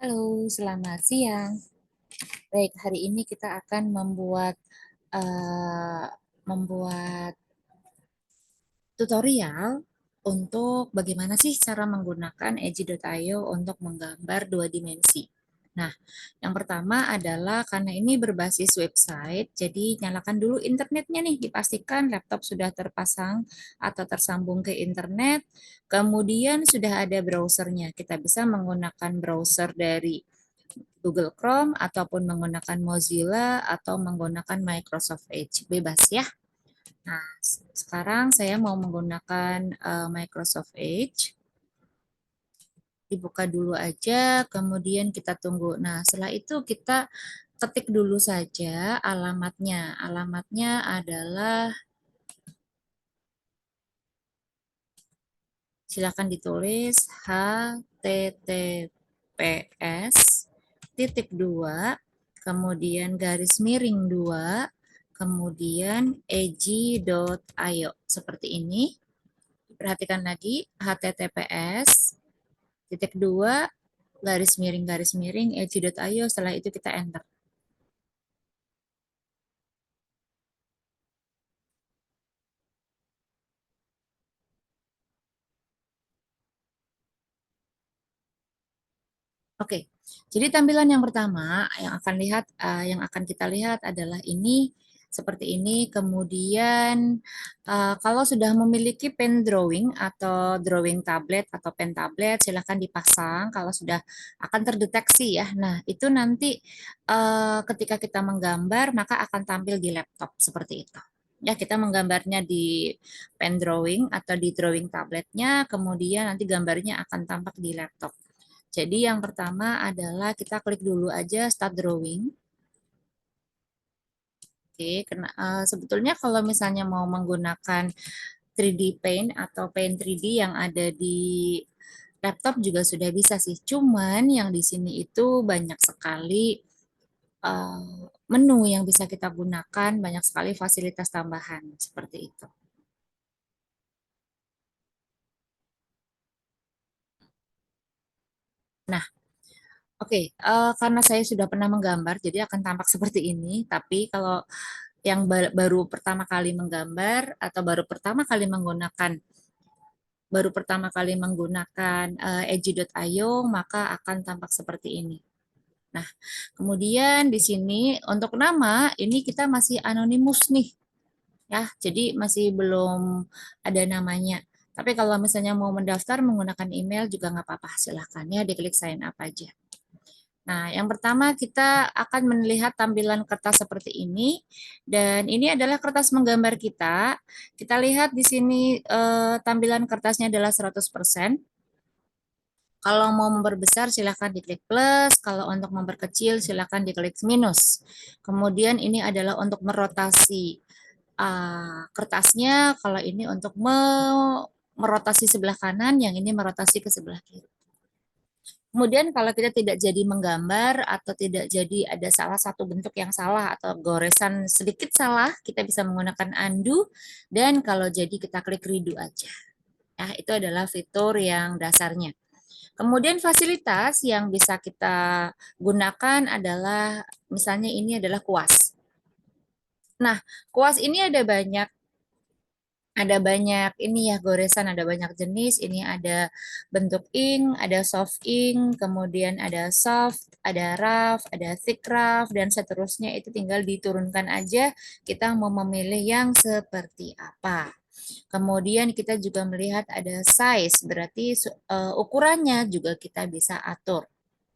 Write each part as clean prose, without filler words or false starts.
Halo, selamat siang. Baik, hari ini kita akan eh, membuat tutorial untuk bagaimana sih cara menggunakan Edgy.io untuk menggambar dua dimensi. Nah, yang pertama adalah karena ini berbasis website, jadi nyalakan dulu internetnya nih, dipastikan laptop sudah terpasang atau tersambung ke internet, kemudian sudah ada browsernya. Kita bisa menggunakan browser dari Google Chrome ataupun menggunakan Mozilla atau menggunakan Microsoft Edge. Bebas ya. Nah, sekarang saya mau menggunakan Microsoft Edge. Dibuka dulu aja, kemudian kita tunggu. Nah, setelah itu kita ketik dulu saja alamatnya. Alamatnya adalah, silakan ditulis https titik dua, kemudian garis miring 2, kemudian edgy.io. Seperti ini. Perhatikan lagi, https titik 2 garis miring edgy.io. Setelah itu kita enter. Oke, jadi tampilan yang pertama yang akan kita lihat adalah ini seperti ini. Kemudian kalau sudah memiliki pen drawing atau drawing tablet atau pen tablet, silahkan dipasang. Kalau sudah akan terdeteksi ya. Nah, itu nanti ketika kita menggambar maka akan tampil di laptop seperti itu. Ya, kita menggambarnya di pen drawing atau di drawing tabletnya, kemudian nanti gambarnya akan tampak di laptop. Jadi yang pertama adalah kita klik dulu aja start drawing. Oke, sebetulnya kalau misalnya mau menggunakan 3D Paint atau Paint 3D yang ada di laptop juga sudah bisa sih. Cuman yang di sini itu banyak sekali menu yang bisa kita gunakan, banyak sekali fasilitas tambahan seperti itu. Nah, oke, karena saya sudah pernah menggambar, jadi akan tampak seperti ini. Tapi kalau yang baru pertama kali menggambar atau baru pertama kali menggunakan Edgy.io, maka akan tampak seperti ini. Nah, kemudian di sini untuk nama ini kita masih anonimus nih, ya. Jadi masih belum ada namanya. Tapi kalau misalnya mau mendaftar menggunakan email juga nggak apa-apa, silahkan ya diklik sign up aja. Nah, yang pertama kita akan melihat tampilan kertas seperti ini, dan ini adalah kertas menggambar kita. Kita lihat di sini tampilan kertasnya adalah 100%. Kalau mau memperbesar silahkan diklik plus, kalau untuk memperkecil silahkan diklik minus. Kemudian ini adalah untuk merotasi kertasnya, kalau ini untuk merotasi sebelah kanan, yang ini merotasi ke sebelah kiri. Kemudian kalau kita tidak jadi menggambar atau tidak jadi ada salah satu bentuk yang salah atau goresan sedikit salah, kita bisa menggunakan undo, dan kalau jadi kita klik redo aja. Ya, itu adalah fitur yang dasarnya. Kemudian fasilitas yang bisa kita gunakan adalah misalnya ini adalah kuas. Nah, kuas ini ada banyak ini ya goresan, ada banyak jenis. Ini ada bentuk ink, ada soft ink, kemudian ada soft, ada rough, ada thick rough, dan seterusnya. Itu tinggal diturunkan aja kita mau memilih yang seperti apa. Kemudian kita juga melihat ada size, berarti ukurannya juga kita bisa atur.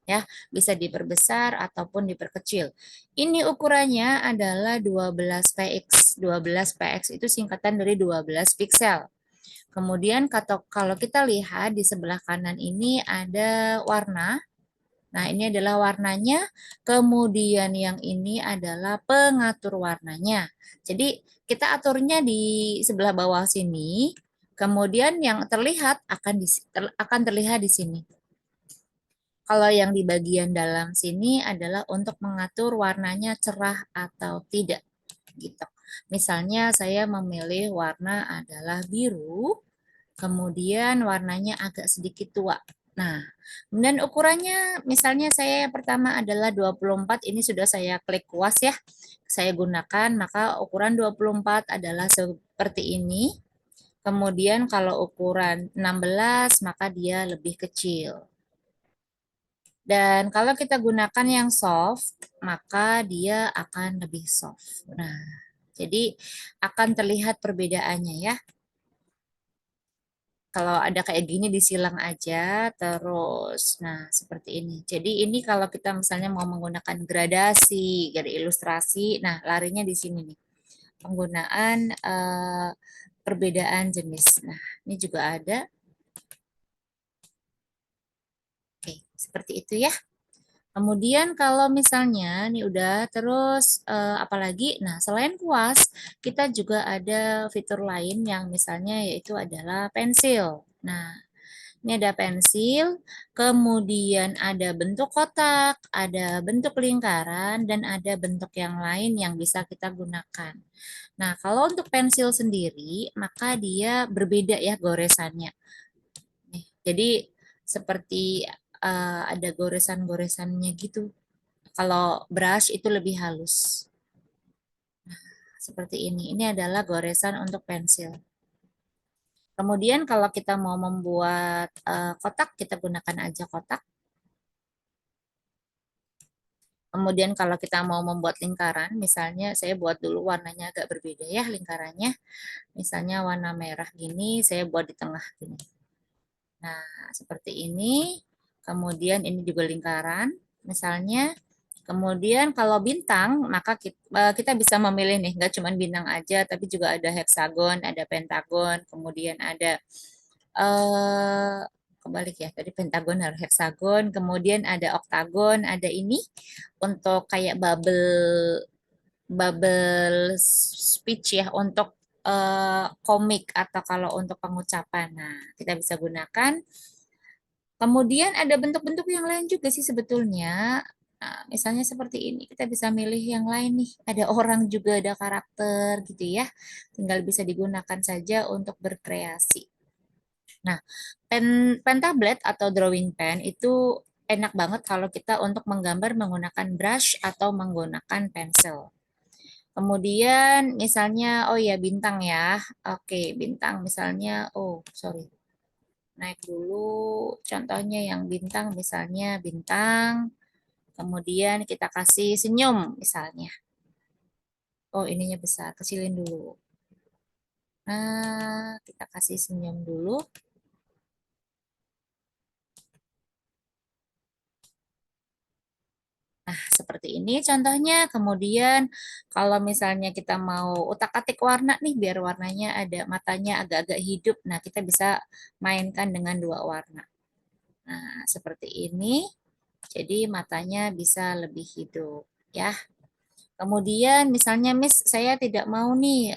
Ya, bisa diperbesar ataupun diperkecil. Ini ukurannya adalah 12 px. 12 px itu singkatan dari 12 piksel. Kemudian kalau kita lihat di sebelah kanan ini ada warna. Nah, ini adalah warnanya. Kemudian yang ini adalah pengatur warnanya. Jadi kita aturnya di sebelah bawah sini. Kemudian yang terlihat akan terlihat di sini. Kalau yang di bagian dalam sini adalah untuk mengatur warnanya cerah atau tidak, gitu. Misalnya saya memilih warna adalah biru, kemudian warnanya agak sedikit tua. Nah, kemudian ukurannya misalnya saya yang pertama adalah 24, ini sudah saya klik kuas ya. Saya gunakan, maka ukuran 24 adalah seperti ini. Kemudian kalau ukuran 16 maka dia lebih kecil. Dan kalau kita gunakan yang soft, maka dia akan lebih soft. Nah, jadi akan terlihat perbedaannya ya. Kalau ada kayak gini disilang aja, terus, nah seperti ini. Jadi ini kalau kita misalnya mau menggunakan gradasi, dari ilustrasi, nah larinya di sini nih. Penggunaan perbedaan jenis. Nah, ini juga ada. Oke, seperti itu ya. Kemudian kalau misalnya nih udah terus apalagi, nah selain kuas kita juga ada fitur lain yang misalnya yaitu adalah pensil. Nah ini ada pensil, kemudian ada bentuk kotak, ada bentuk lingkaran, dan ada bentuk yang lain yang bisa kita gunakan. Nah kalau untuk pensil sendiri maka dia berbeda ya goresannya. Nih, jadi seperti ada goresan-goresannya gitu. Kalau brush itu lebih halus. Seperti ini. Ini adalah goresan untuk pensil. Kemudian kalau kita mau membuat kotak, kita gunakan aja kotak. Kemudian kalau kita mau membuat lingkaran, misalnya saya buat dulu warnanya agak berbeda ya lingkarannya. Misalnya warna merah gini, saya buat di tengah gini. Nah, seperti ini. Kemudian ini juga lingkaran, misalnya. Kemudian kalau bintang, maka kita bisa memilih nih, nggak cuma bintang aja, tapi juga ada heksagon, ada pentagon, kemudian ada kebalik ya, tadi pentagon harus heksagon, kemudian ada oktagon, ada ini untuk kayak bubble bubble speech ya untuk komik atau kalau untuk pengucapan. Nah, kita bisa gunakan. Kemudian ada bentuk-bentuk yang lain juga sih sebetulnya. Nah, misalnya seperti ini, kita bisa milih yang lain nih. Ada orang juga, ada karakter gitu ya. Tinggal bisa digunakan saja untuk berkreasi. Nah, pen tablet atau drawing pen itu enak banget kalau kita untuk menggambar menggunakan brush atau menggunakan pensil. Kemudian misalnya, oh ya bintang ya. Oke, bintang misalnya, oh sorry, naik dulu contohnya yang bintang, misalnya bintang, kemudian kita kasih senyum misalnya. Oh ininya besar, kecilin dulu. Nah, kita kasih senyum dulu. Nah, seperti ini contohnya. Kemudian kalau misalnya kita mau utak-atik warna nih, biar warnanya ada matanya agak-agak hidup. Nah, kita bisa mainkan dengan dua warna. Nah, seperti ini. Jadi matanya bisa lebih hidup ya. Kemudian misalnya Miss saya tidak mau nih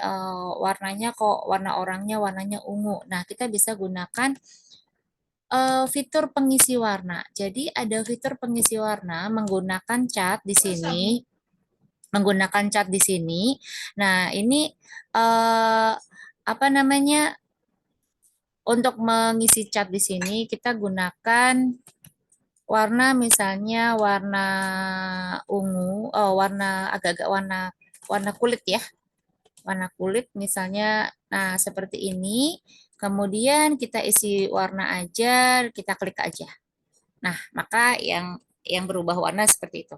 warnanya kok warna orangnya warnanya ungu. Nah, kita bisa gunakan fitur pengisi warna. Jadi ada fitur pengisi warna menggunakan cat di sini, menggunakan cat di sini. Nah, ini apa namanya? Untuk mengisi cat di sini kita gunakan warna misalnya warna ungu, oh warna agak-agak warna warna kulit ya. Warna kulit misalnya nah seperti ini. Kemudian kita isi warna aja, kita klik aja. Nah, maka yang berubah warna seperti itu.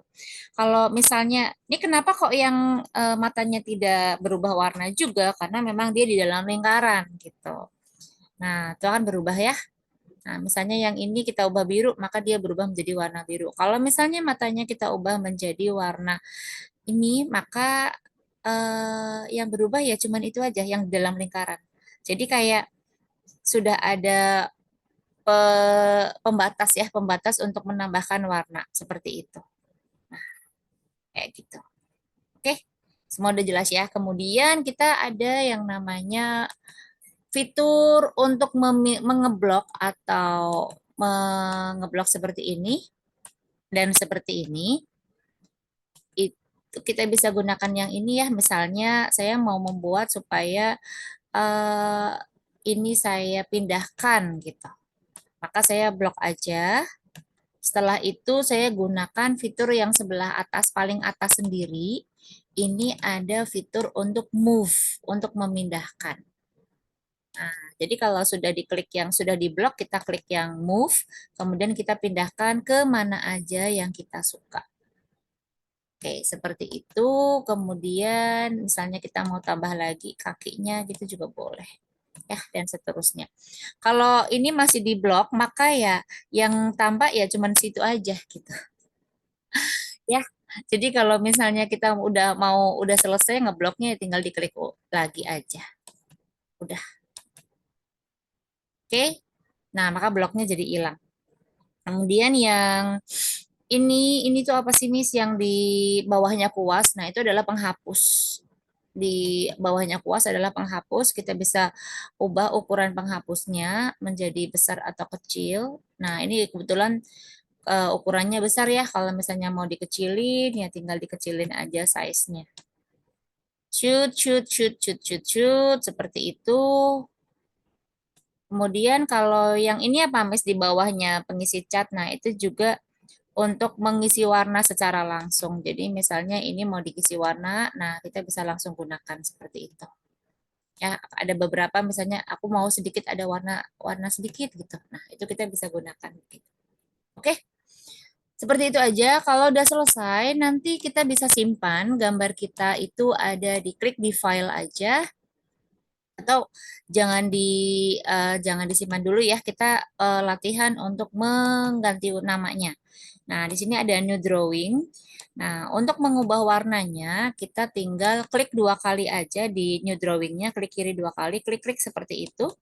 Kalau misalnya, ini kenapa kok yang matanya tidak berubah warna juga? Karena memang dia di dalam lingkaran gitu. Nah, itu akan berubah ya. Nah, misalnya yang ini kita ubah biru, maka dia berubah menjadi warna biru. Kalau misalnya matanya kita ubah menjadi warna ini, maka yang berubah ya cuman itu aja yang dalam lingkaran. Jadi kayak sudah ada pembatas ya, pembatas untuk menambahkan warna seperti itu. Nah, kayak gitu. Oke, semua udah jelas ya. Kemudian kita ada yang namanya fitur untuk mengeblok atau mengeblok seperti ini dan seperti ini. Itu kita bisa gunakan yang ini ya. Misalnya saya mau membuat supaya ini saya pindahkan gitu. Maka saya blok aja. Setelah itu saya gunakan fitur yang sebelah atas, paling atas sendiri. Ini ada fitur untuk move, untuk memindahkan. Nah, jadi kalau sudah diklik yang sudah diblok, kita klik yang move, kemudian kita pindahkan ke mana aja yang kita suka. Oke, seperti itu. Kemudian misalnya kita mau tambah lagi kakinya gitu juga boleh. Ya, dan seterusnya. Kalau ini masih di blok, maka ya yang tambah ya cuman situ aja gitu. Ya. Jadi kalau misalnya kita udah selesai ngebloknya ya tinggal diklik lagi aja. Udah. Oke. Nah, maka bloknya jadi hilang. Kemudian yang ini tuh apa sih Miss yang di bawahnya kuas? Nah, itu adalah penghapus. Di bawahnya kuas adalah penghapus. Kita bisa ubah ukuran penghapusnya menjadi besar atau kecil. Nah, ini kebetulan ukurannya besar ya. Kalau misalnya mau dikecilin, ya tinggal dikecilin aja size-nya. Shoot, shoot, shoot, shoot, shoot, shoot. Seperti itu. Kemudian kalau yang ini apa Miss di bawahnya pengisi cat. Nah, itu juga untuk mengisi warna secara langsung. Jadi misalnya ini mau diisi warna, nah kita bisa langsung gunakan seperti itu. Ya, ada beberapa misalnya aku mau sedikit ada warna warna sedikit gitu. Nah, itu kita bisa gunakan gitu. Oke. Seperti itu aja. Kalau udah selesai, nanti kita bisa simpan gambar kita itu ada di klik di file aja atau jangan disimpan dulu ya. Kita latihan untuk mengganti namanya. Nah, di sini ada new drawing. Nah, untuk mengubah warnanya, kita tinggal klik dua kali aja di new drawingnya, klik kiri dua kali, klik-klik seperti itu.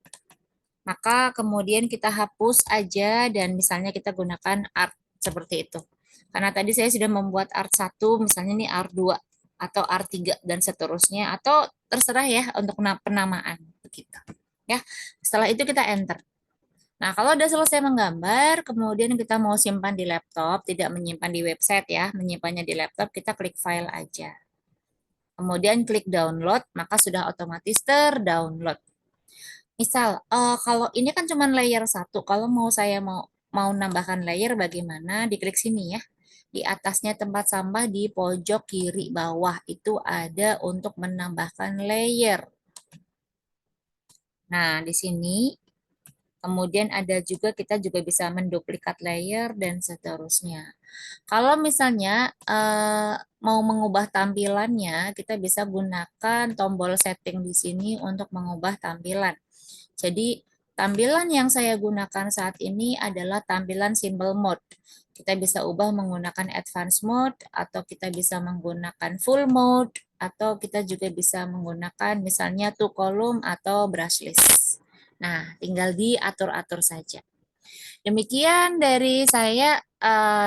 Maka kemudian kita hapus aja dan misalnya kita gunakan art seperti itu. Karena tadi saya sudah membuat art 1, misalnya ini art 2 atau art 3 dan seterusnya atau terserah ya untuk penamaan begitu. Ya. Setelah itu kita enter. Nah, kalau udah selesai menggambar, kemudian kita mau simpan di laptop, tidak menyimpan di website ya, menyimpannya di laptop, kita klik file aja. Kemudian klik download, maka sudah otomatis terdownload. Misal, kalau ini kan cuma layer satu, kalau saya mau nambahkan layer bagaimana? Diklik sini ya. Di atasnya tempat sampah di pojok kiri bawah itu ada untuk menambahkan layer. Nah, di sini kemudian ada juga kita juga bisa menduplikat layer dan seterusnya. Kalau misalnya mau mengubah tampilannya, kita bisa gunakan tombol setting di sini untuk mengubah tampilan. Jadi tampilan yang saya gunakan saat ini adalah tampilan simple mode. Kita bisa ubah menggunakan advanced mode atau kita bisa menggunakan full mode atau kita juga bisa menggunakan misalnya two column atau brushless. Nah, tinggal diatur-atur saja. Demikian dari saya,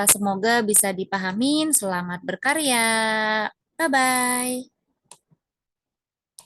semoga bisa dipahamin. Selamat berkarya. Bye-bye.